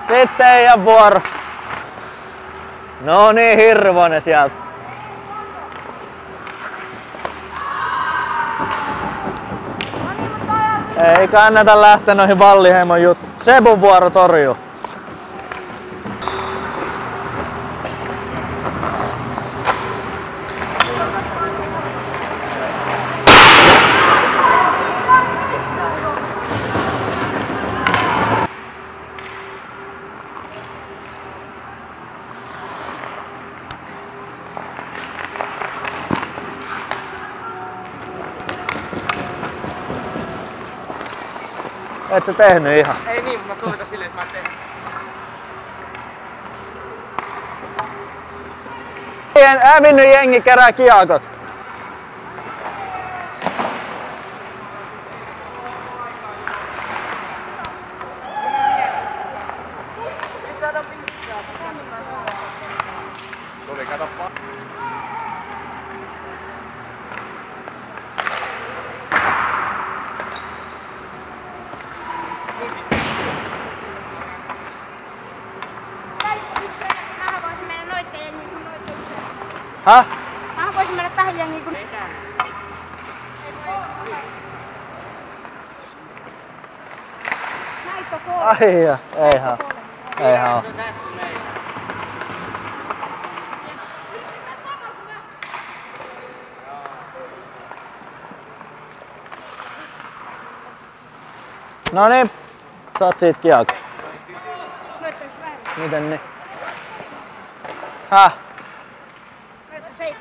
Sitten teidän vuoro. No niin, Hirvonen sieltä. Ei kannata lähteä noihin Valliheimon juttuihin. Sebun vuoro torjuu. Et sä tehnyt ihan? Ei niin, mutta mä toivotan silleen, että mä oon tehnyt. Hävinnyt jengi kerää kiekot. Tuli, katoppa. Häh? Mähän voisin mennä tähän jengiin kun... Näitkö kolme? Ai ja, eihän. Eihän oo. Noniin, saat siitä kiekko. Myöttäis vähän. Miten niin? Häh? Myöttäis 7.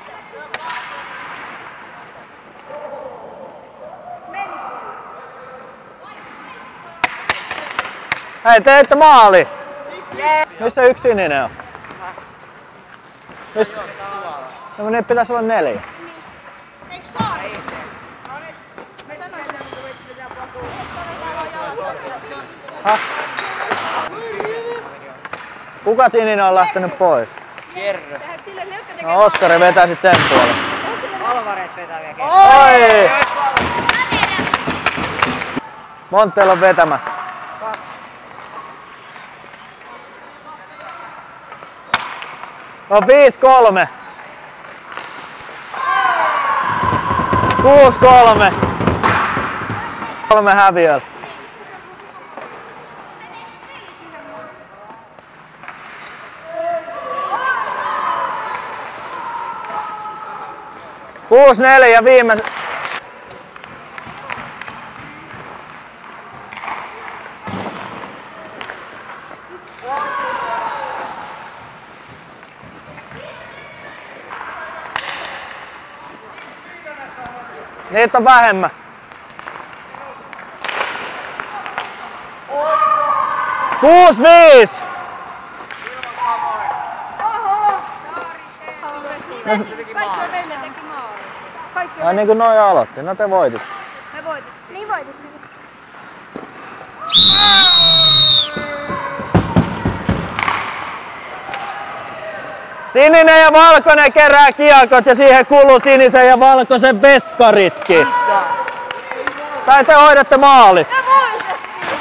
Hei, teitte maali! Missä yksi sininen on? Missä? No niin pitäis olla 4. Niin. Eiks saari? Häh? Kuka sininen on lähtenyt pois? Jerry. No Oskari vetää sit sen puolesta. Alvarez vetää vielä kerran. Oi! Monta teillä on vetämät? 2. On 5-3. 6-3. 3 häviöllä. Kuusi 4 viimeis. Niitä on vähemmän. 6-5. Kaikki on meille teki maali. Kaikki Ai niinku noi aloitti. No te voitit. me voitit. Niin voitit. Sininen ja valkoinen kerää kiekot ja siihen kuuluu sinisen ja valkoisen veskaritkin. Tai te hoidatte maalit.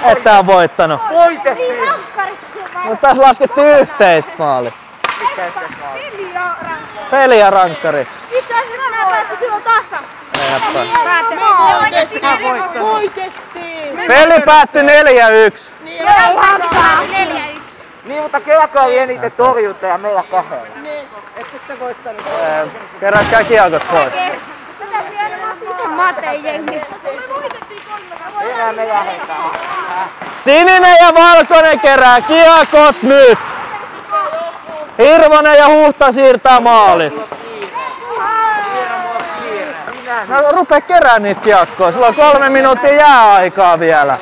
Ette on voittanut. Voitettiin! Niin rankkarit. Mutta tässä laskettiin yhteistä maali. Peli ja rankkari. Itse asiassa nää päätti silloin tasa. Voitettiin! Peli päättyi 4-1. Niin, päätti 4-1. Niin, mutta kelkä oli eniten torjunta ja meillä 2. Ette voittanut. Kerätkää kiekot pois. Miten Matei jengi? Enää me lähdetään. Sininen ja valkoinen kerää kiekot nyt. Hirvonen ja Huhta siirtää maalit. No rupee kerää niitä kiekkoja. Sulla on 3 minuuttia jääaikaa vielä.